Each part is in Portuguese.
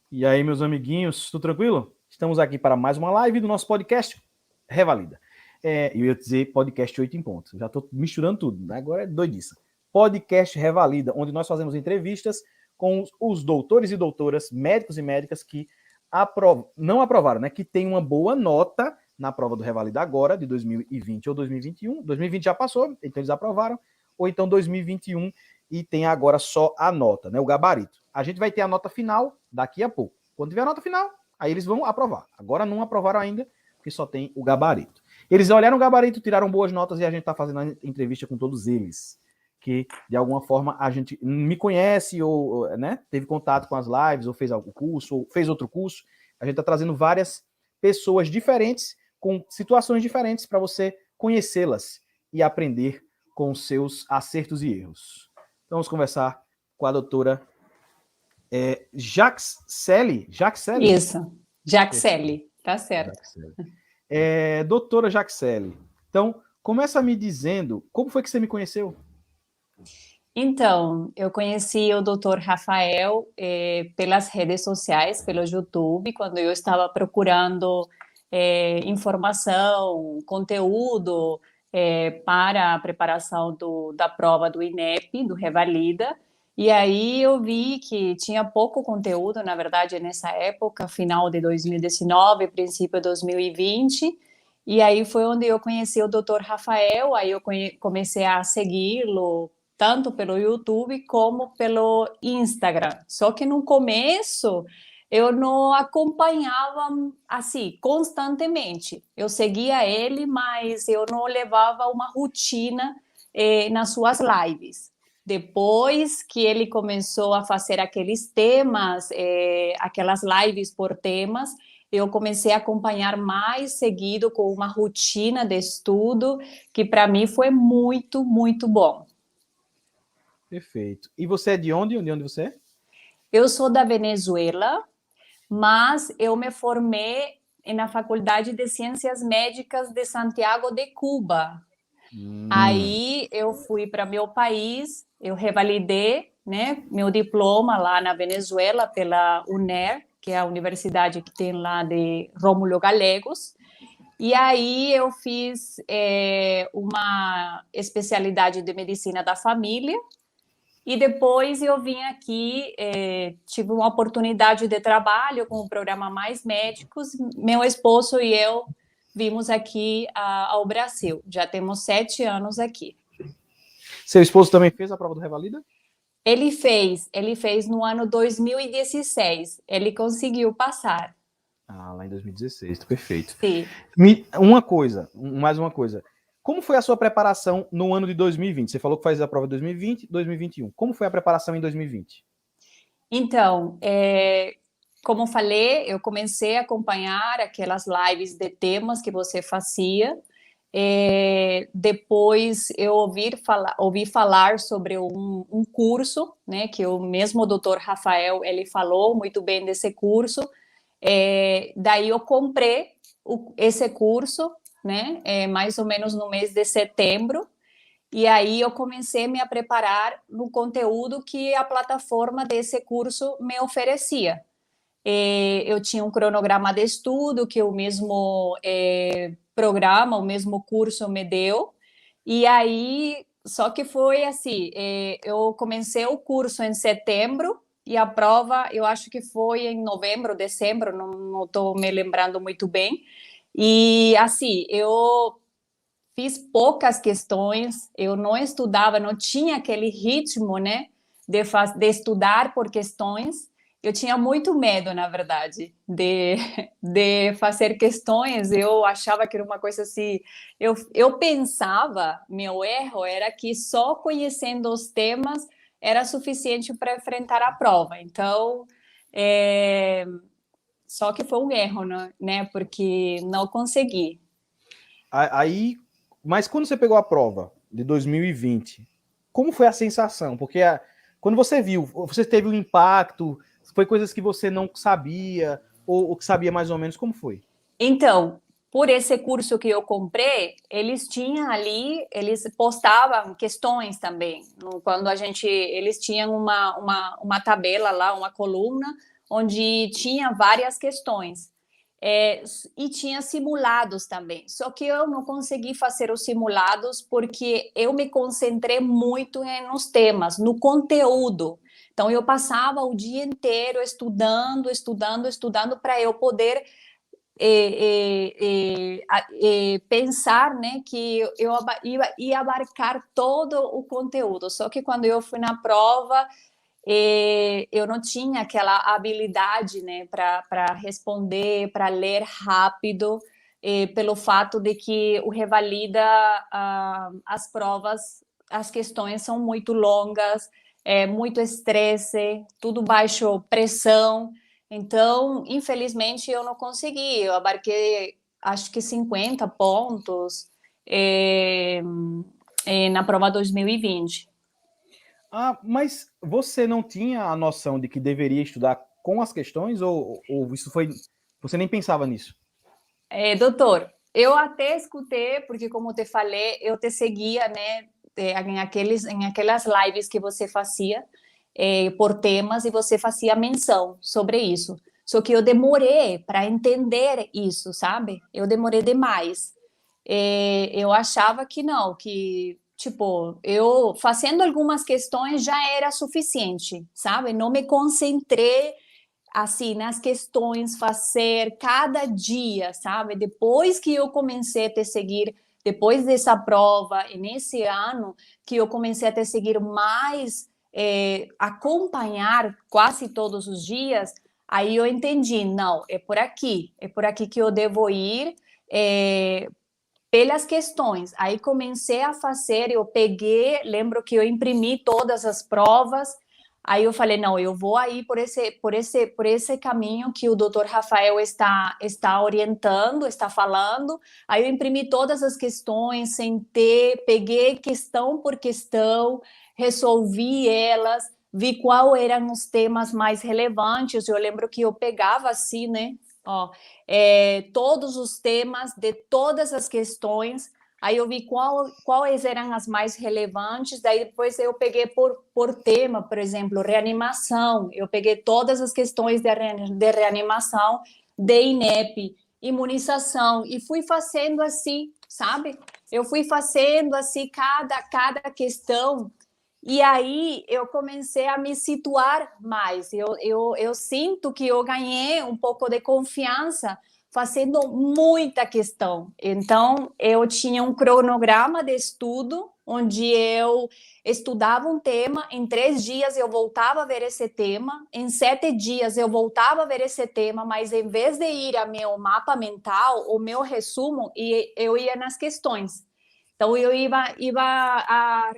E aí, meus amiguinhos, tudo tranquilo? Estamos aqui para mais uma live do nosso podcast Revalida. Eu ia dizer podcast 8 em ponto. Já estou misturando tudo, né? Agora é doidice. Podcast Revalida, onde nós fazemos entrevistas com os doutores e doutoras, médicos e médicas que não aprovaram, né? Que têm uma boa nota na prova do Revalida agora, de 2020 ou 2021. 2020 já passou, então eles aprovaram. Ou então 2021 e tem agora só a nota, né? O gabarito. A gente vai ter a nota final daqui a pouco. Quando tiver a nota final, aí eles vão aprovar. Agora não aprovaram ainda, porque só tem o gabarito. Eles olharam o gabarito, tiraram boas notas e a gente está fazendo a entrevista com todos eles. Que, de alguma forma, a gente me conhece ou né, teve contato com as lives, ou fez algum curso, ou fez outro curso. A gente está trazendo várias pessoas diferentes, com situações diferentes, para você conhecê-las e aprender com seus acertos e erros. Então, vamos conversar com a doutora Jaxele. Isso, Jaxele, tá certo. Jaxele. Doutora Jaxele, então, começa me dizendo, como foi que você me conheceu? Então, eu conheci o Dr. Rafael pelas redes sociais, pelo YouTube, quando eu estava procurando informação, conteúdo para a preparação da prova do INEP, do Revalida. E aí eu vi que tinha pouco conteúdo, na verdade, nessa época, final de 2019, princípio de 2020. E aí foi onde eu conheci o Dr. Rafael, aí eu comecei a segui-lo, tanto pelo YouTube como pelo Instagram. Só que no começo eu não acompanhava assim constantemente. Eu seguia ele, mas eu não levava uma rotina nas suas lives. Depois que ele começou a fazer aqueles temas, aquelas lives por temas, eu comecei a acompanhar mais seguido com uma rotina de estudo que para mim foi muito, muito bom. Perfeito. E você é de onde? De onde você é? Eu sou da Venezuela, mas eu me formei na Faculdade de Ciências Médicas de Santiago de Cuba. Aí eu fui para meu país, eu revalidei, né, meu diploma lá na Venezuela pela UNER, que é a universidade que tem lá de Rômulo Gallegos. E aí eu fiz uma especialidade de medicina da família. E depois eu vim aqui, tive uma oportunidade de trabalho com o programa Mais Médicos. Meu esposo e eu vimos aqui ao Brasil. Já temos 7 anos aqui. Seu esposo também fez a prova do Revalida? Ele fez no ano 2016. Ele conseguiu passar. Ah, lá em 2016, perfeito. Sim. Mais uma coisa. Como foi a sua preparação no ano de 2020? Você falou que faz a prova de 2020, 2021. Como foi a preparação em 2020? Então, como falei, eu comecei a acompanhar aquelas lives de temas que você fazia. Depois eu ouvi falar sobre um curso, né, que o mesmo doutor Rafael ele falou muito bem desse curso. Daí eu comprei esse curso, né, mais ou menos no mês de setembro. E aí eu comecei a me preparar no conteúdo que a plataforma desse curso me oferecia. Eu tinha um cronograma de estudo que o mesmo programa, o mesmo curso me deu. E aí, só que foi assim, eu comecei o curso em setembro e a prova, eu acho que foi em novembro, dezembro, não estou me lembrando muito bem. E assim, eu fiz poucas questões, eu não estudava, não tinha aquele ritmo, né, de estudar por questões. Eu tinha muito medo, na verdade, de fazer questões. Eu achava que era uma coisa assim. Eu pensava, meu erro era que só conhecendo os temas era suficiente para enfrentar a prova. Então, só que foi um erro, né? Porque não consegui. Aí, mas quando você pegou a prova de 2020, como foi a sensação? Porque quando você viu, você teve um impacto, foi coisas que você não sabia, ou que sabia mais ou menos, como foi? Então, por esse curso que eu comprei, eles tinham ali, eles postavam questões também. Quando eles tinham uma tabela lá, uma coluna, onde tinha várias questões. E tinha simulados também, só que eu não consegui fazer os simulados porque eu me concentrei muito nos temas, no conteúdo. Então, eu passava o dia inteiro estudando para eu poder pensar, né, que eu ia abarcar todo o conteúdo. Só que quando eu fui na prova, eu não tinha aquela habilidade, né, para responder, para ler rápido, pelo fato de que o Revalida, as provas, as questões são muito longas, muito estresse, tudo baixo pressão. Então, infelizmente, eu não consegui. Eu abarquei, acho que 50 pontos na prova 2020. Mas você não tinha a noção de que deveria estudar com as questões ou isso foi... Você nem pensava nisso? Doutor, eu até escutei, porque como te falei, eu te seguia, né, em aquelas lives que você fazia por temas e você fazia menção sobre isso. Só que eu demorei para entender isso, sabe? Eu demorei demais. Eu achava que não, que tipo, eu fazendo algumas questões já era suficiente, sabe? Não me concentrei assim, nas questões, fazer cada dia, sabe? Depois que eu comecei a te seguir, depois dessa prova, e nesse ano, que eu comecei a te seguir mais, acompanhar quase todos os dias, aí eu entendi, não, é por aqui que eu devo ir, pelas questões. Aí comecei a fazer, eu peguei, lembro que eu imprimi todas as provas. Aí eu falei, não, eu vou aí por esse caminho que o doutor Rafael está orientando, está falando. Aí eu imprimi todas as questões, sentei, peguei questão por questão, resolvi elas, vi qual eram os temas mais relevantes. Eu lembro que eu pegava assim, né? Ó, todos os temas de todas as questões. Aí eu vi quais eram as mais relevantes, daí depois eu peguei por tema, por exemplo, reanimação, eu peguei todas as questões de reanimação, de INEP, imunização, e fui fazendo assim, sabe? Eu fui fazendo assim cada questão, e aí eu comecei a me situar mais. Eu sinto que eu ganhei um pouco de confiança fazendo muita questão. Então, eu tinha um cronograma de estudo, onde eu estudava um tema, em 3 dias eu voltava a ver esse tema, em 7 dias eu voltava a ver esse tema, mas em vez de ir ao meu mapa mental, o meu resumo, eu ia nas questões. Então, eu ia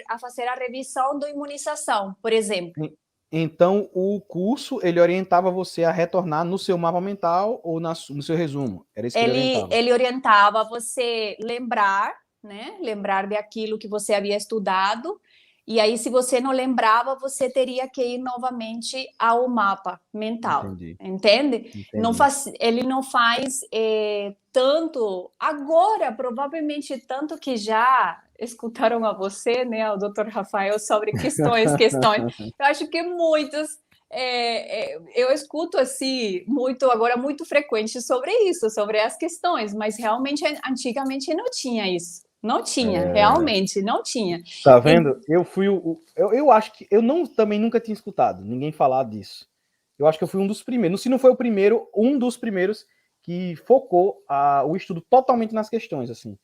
a fazer a revisão da imunização, por exemplo. Então, o curso, ele orientava você a retornar no seu mapa mental ou no seu resumo? Era isso que ele orientava? Ele orientava você lembrar, né? Lembrar daquilo que você havia estudado. E aí, se você não lembrava, você teria que ir novamente ao mapa mental. Entendi. Entende? Ele não faz tanto. Agora, provavelmente, tanto que já escutaram a você, né, o Dr. Rafael, sobre questões. Eu acho que muitos. Eu escuto assim muito frequente sobre isso, sobre as questões, mas realmente antigamente não tinha isso. Não tinha, realmente não tinha. Tá vendo? Eu acho que eu também nunca tinha escutado ninguém falar disso. Eu acho que eu fui um dos primeiros, se não foi o primeiro, um dos primeiros que focou o estudo totalmente nas questões, assim.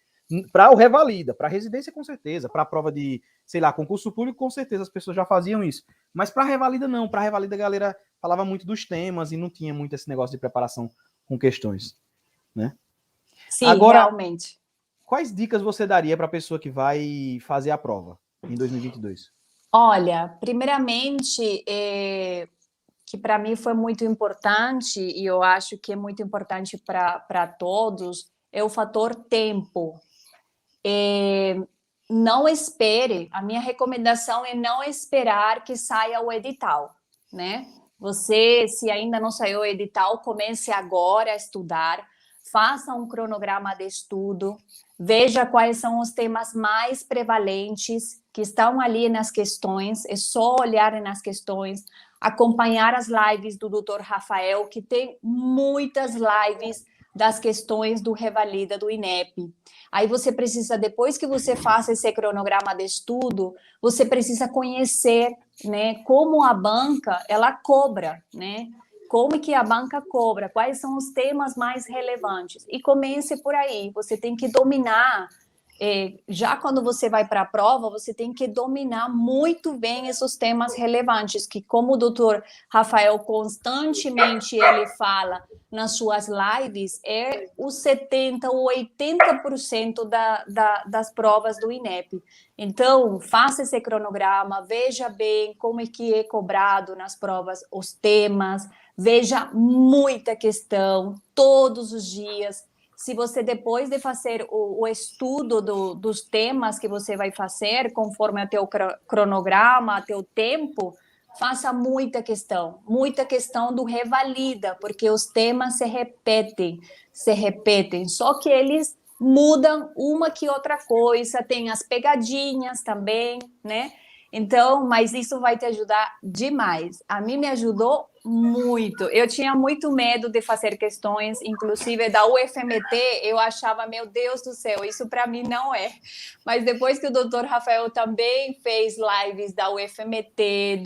Para o Revalida, para residência com certeza, para a prova de, sei lá, concurso público com certeza as pessoas já faziam isso. Mas para a Revalida não, para a Revalida a galera falava muito dos temas e não tinha muito esse negócio de preparação com questões, né? Sim, agora, realmente. Quais dicas você daria para a pessoa que vai fazer a prova em 2022? Olha, primeiramente, que para mim foi muito importante, e eu acho que é muito importante para todos, é o fator tempo. Não espere, a minha recomendação é não esperar que saia o edital, né? Você, se ainda não saiu o edital, comece agora a estudar, faça um cronograma de estudo, veja quais são os temas mais prevalentes que estão ali nas questões, é só olhar nas questões. acompanhar as lives do Dr. Rafael, que tem muitas lives das questões do Revalida do INEP. Aí você precisa, depois que você faça esse cronograma de estudo, você precisa conhecer, né, como a banca, ela cobra, né? Como que a banca cobra, quais são os temas mais relevantes. E comece por aí, você tem que dominar, já quando você vai para a prova, você tem que dominar muito bem esses temas relevantes, que como o doutor Rafael constantemente ele fala nas suas lives, é os 70% ou 80% das provas do INEP. Então, faça esse cronograma, veja bem como é que é cobrado nas provas os temas, veja muita questão todos os dias. Se você, depois de fazer o estudo dos temas que você vai fazer, conforme o teu cronograma, o teu tempo, faça muita questão do revalida, porque os temas se repetem, só que eles mudam uma que outra coisa, tem as pegadinhas também, né? Então, mas isso vai te ajudar demais. A mim me ajudou muito. Eu tinha muito medo de fazer questões, inclusive da UFMT, eu achava, meu Deus do céu, isso para mim não é. Mas depois que o doutor Rafael também fez lives da UFMT,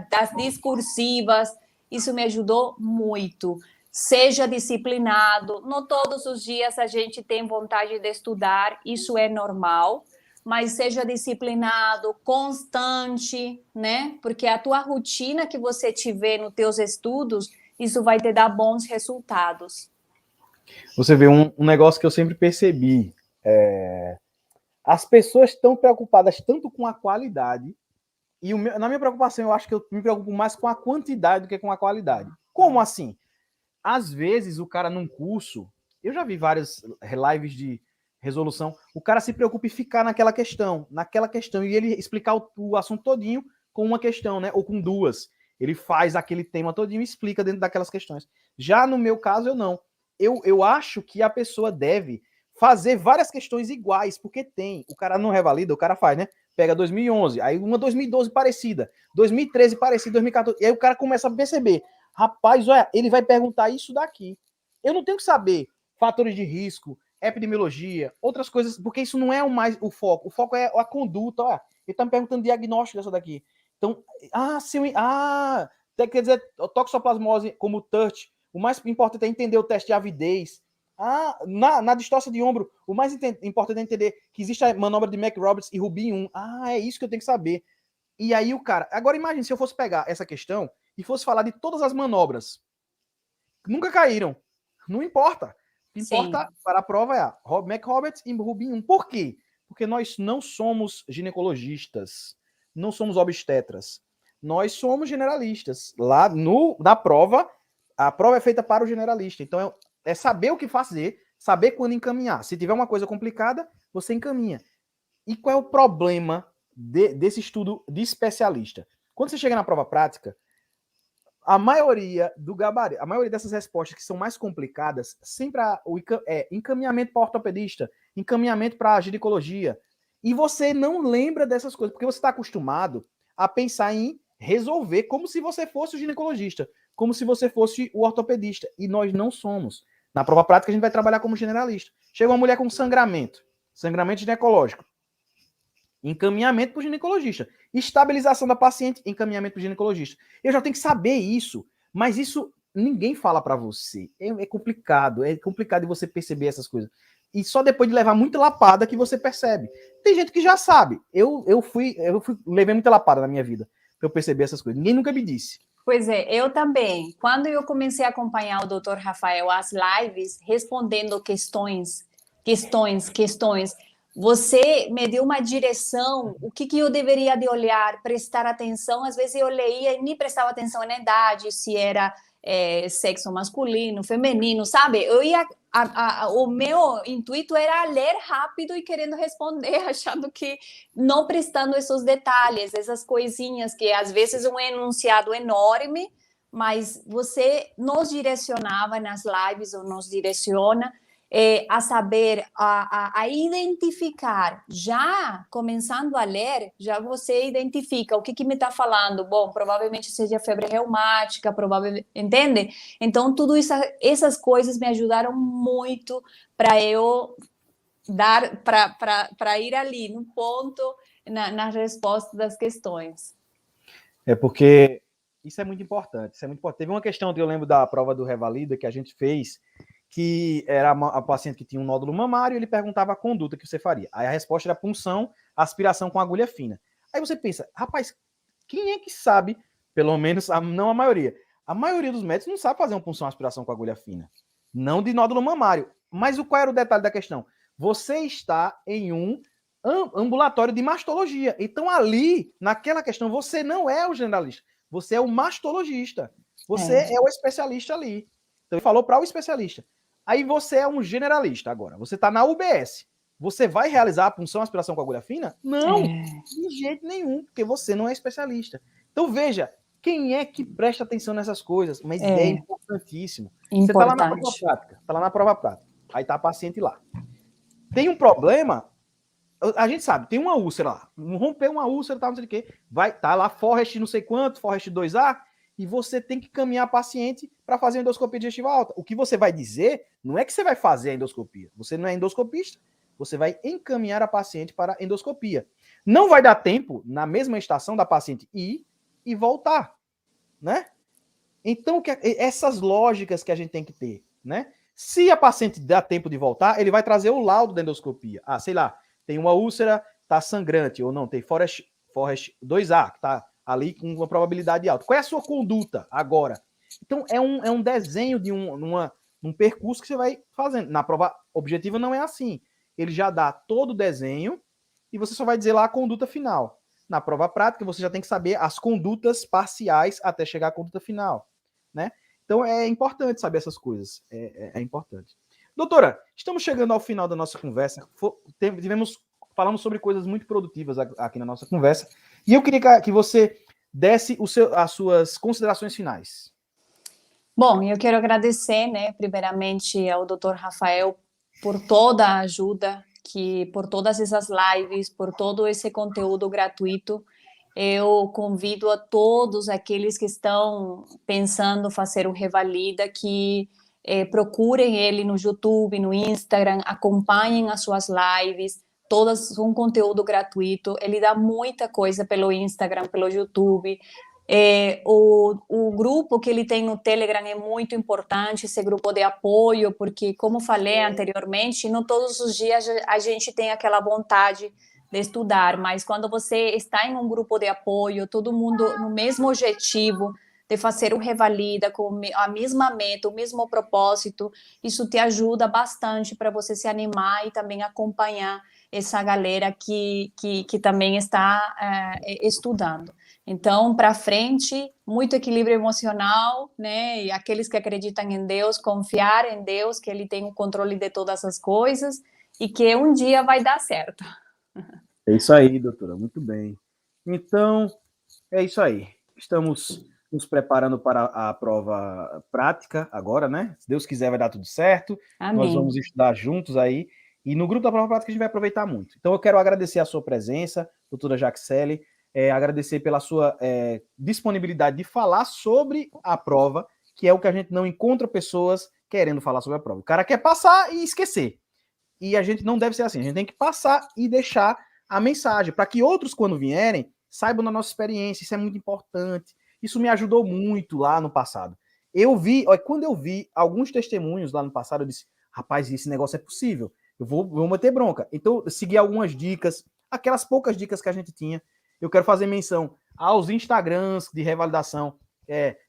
das discursivas, isso me ajudou muito. Seja disciplinado, não todos os dias a gente tem vontade de estudar, isso é normal, mas seja disciplinado, constante, né? Porque a tua rotina que você tiver nos teus estudos, isso vai te dar bons resultados. Você vê um negócio que eu sempre percebi, as pessoas estão preocupadas tanto com a qualidade, e na minha preocupação, eu acho que eu me preocupo mais com a quantidade do que com a qualidade. Como assim? Às vezes, o cara num curso, eu já vi várias lives de resolução, o cara se preocupa em ficar naquela questão, e ele explicar o assunto todinho com uma questão, né? Ou com duas. Ele faz aquele tema todinho e explica dentro daquelas questões. Já no meu caso, eu não. Eu acho que a pessoa deve fazer várias questões iguais, porque tem. O cara não revalida, o cara faz, né? Pega 2011, aí uma 2012 parecida, 2013 parecida, 2014, e aí o cara começa a perceber, rapaz, olha, ele vai perguntar isso daqui. Eu não tenho que saber fatores de risco, epidemiologia, outras coisas, porque isso não é o foco. O foco é a conduta. Olha, ele está me perguntando diagnóstico dessa daqui. Então, quer dizer, toxoplasmose como TURT, o mais importante é entender o teste de avidez. Na distócia de ombro, o mais importante é entender que existe a manobra de McRoberts e Rubin 1. É isso que eu tenho que saber. E aí o cara... Agora imagine se eu fosse pegar essa questão e fosse falar de todas as manobras. Nunca caíram. Não importa. O que importa para a prova é a McRoberts e Rubin 1. Por quê? Porque nós não somos ginecologistas, não somos obstetras. Nós somos generalistas. Lá na prova, a prova é feita para o generalista. Então é saber o que fazer, saber quando encaminhar. Se tiver uma coisa complicada, você encaminha. E qual é o problema desse estudo de especialista? Quando você chega na prova prática, a maioria do gabarito, a maioria dessas respostas que são mais complicadas, sempre é encaminhamento para ortopedista, encaminhamento para ginecologia. E você não lembra dessas coisas, porque você está acostumado a pensar em resolver como se você fosse o ginecologista, como se você fosse o ortopedista. E nós não somos. Na prova prática, a gente vai trabalhar como generalista. Chega uma mulher com sangramento ginecológico, encaminhamento para o ginecologista. Estabilização da paciente, encaminhamento para o ginecologista. Eu já tenho que saber isso, mas isso ninguém fala para você. É complicado de você perceber essas coisas. E só depois de levar muita lapada que você percebe. Tem gente que já sabe. Eu levei muita lapada na minha vida para eu perceber essas coisas. Ninguém nunca me disse. Pois é, eu também. Quando eu comecei a acompanhar o Dr. Rafael, as lives, respondendo questões, você me deu uma direção, o que eu deveria de olhar, prestar atenção. Às vezes eu leia e nem prestava atenção na idade, se era sexo masculino, feminino, sabe? O meu intuito era ler rápido e querendo responder, achando que não prestando esses detalhes, essas coisinhas que às vezes um enunciado enorme, mas você nos direcionava nas lives ou nos direciona a saber, a identificar, já começando a ler, já você identifica o que me está falando. Bom, provavelmente seja febre reumática, provavelmente, entende? Então, tudo isso, essas coisas me ajudaram muito para eu dar, para ir ali no ponto, na resposta das questões. É porque isso é muito importante. Isso é muito importante. Teve uma questão que eu lembro da prova do Revalida que a gente fez, que era a paciente que tinha um nódulo mamário, e ele perguntava a conduta que você faria. Aí a resposta era punção, aspiração com agulha fina. Aí você pensa, rapaz, quem é que sabe, pelo menos, não a maioria dos médicos não sabe fazer uma punção, aspiração com agulha fina. Não de nódulo mamário. Mas qual era o detalhe da questão? Você está em um ambulatório de mastologia. Então, ali, naquela questão, você não é o generalista, você é o mastologista. Você é o especialista ali. Então, ele falou para o especialista. Aí você é um generalista agora. Você está na UBS. Você vai realizar a punção, aspiração com agulha fina? Não, de jeito nenhum, porque você não é especialista. Então, veja, quem é que presta atenção nessas coisas? Mas é importantíssimo. Você está lá na prova prática. Está lá na prova prática. Aí está a paciente lá. Tem um problema, a gente sabe, tem uma úlcera lá. Rompeu uma úlcera, tá, não sei o quê. Vai, tá lá, Forrest não sei quanto, Forrest 2A, e você tem que caminhar a paciente para fazer a endoscopia digestiva alta. O que você vai dizer não é que você vai fazer a endoscopia. Você não é endoscopista. Você vai encaminhar a paciente para a endoscopia. Não vai dar tempo, na mesma estação, da paciente ir e voltar, né? Então, essas lógicas que a gente tem que ter, né? Se a paciente dá tempo de voltar, ele vai trazer o laudo da endoscopia. Ah, sei lá, tem uma úlcera, tá sangrante, ou não, tem Forrest 2A, que tá ali com uma probabilidade alta. Qual é a sua conduta agora? Então, é um desenho de um percurso que você vai fazendo. Na prova objetiva não é assim. Ele já dá todo o desenho e você só vai dizer lá a conduta final. Na prova prática, você já tem que saber as condutas parciais até chegar à conduta final, né? Então, é importante saber essas coisas. É importante. Doutora, estamos chegando ao final da nossa conversa. Falamos sobre coisas muito produtivas aqui na nossa conversa. E eu queria que você desse as suas considerações finais. Bom, eu quero agradecer, né, primeiramente ao Dr. Rafael por toda a ajuda, por todas essas lives, por todo esse conteúdo gratuito. Eu convido a todos aqueles que estão pensando fazer o Revalida que procurem ele no YouTube, no Instagram, acompanhem as suas lives, todas são conteúdo gratuito. Ele dá muita coisa pelo Instagram, pelo YouTube. O grupo que ele tem no Telegram é muito importante, esse grupo de apoio, porque, como falei anteriormente, não todos os dias a gente tem aquela vontade de estudar, mas quando você está em um grupo de apoio, todo mundo no mesmo objetivo de fazer o Revalida com a mesma meta, o mesmo propósito, isso te ajuda bastante para você se animar e também acompanhar essa galera que também está estudando. Então, para frente, muito equilíbrio emocional, né? E aqueles que acreditam em Deus, confiar em Deus, que Ele tem o controle de todas as coisas e que um dia vai dar certo. É isso aí, doutora, muito bem. Então, é isso aí. Estamos nos preparando para a prova prática agora, né? Se Deus quiser, vai dar tudo certo. Amém. Nós vamos estudar juntos aí. E no grupo da prova prática a gente vai aproveitar muito. Então, eu quero agradecer a sua presença, doutora Jaxele, agradecer pela sua disponibilidade de falar sobre a prova, que é o que a gente não encontra pessoas querendo falar sobre a prova. O cara quer passar e esquecer. E a gente não deve ser assim. A gente tem que passar e deixar a mensagem, para que outros, quando vierem, saibam da nossa experiência. Isso é muito importante. Isso me ajudou muito lá no passado. Quando eu vi alguns testemunhos lá no passado, eu disse, rapaz, esse negócio é possível. Eu vou meter bronca. Então, eu segui algumas dicas, aquelas poucas dicas que a gente tinha. Eu quero fazer menção aos Instagrams de revalidação,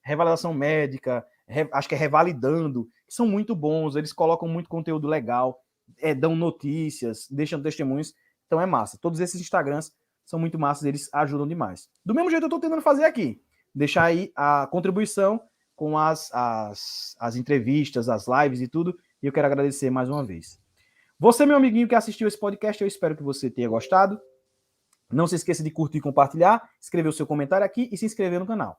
revalidação médica, acho que é Revalidando, que são muito bons, eles colocam muito conteúdo legal, dão notícias, deixam testemunhos, então é massa. Todos esses Instagrams são muito massas, eles ajudam demais. Do mesmo jeito eu estou tentando fazer aqui, deixar aí a contribuição com as entrevistas, as lives e tudo, e eu quero agradecer mais uma vez. Você, meu amiguinho que assistiu esse podcast, eu espero que você tenha gostado. Não se esqueça de curtir e compartilhar, escrever o seu comentário aqui e se inscrever no canal.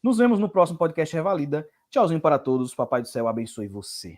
Nos vemos no próximo podcast Revalida. Tchauzinho para todos, Papai do Céu abençoe você.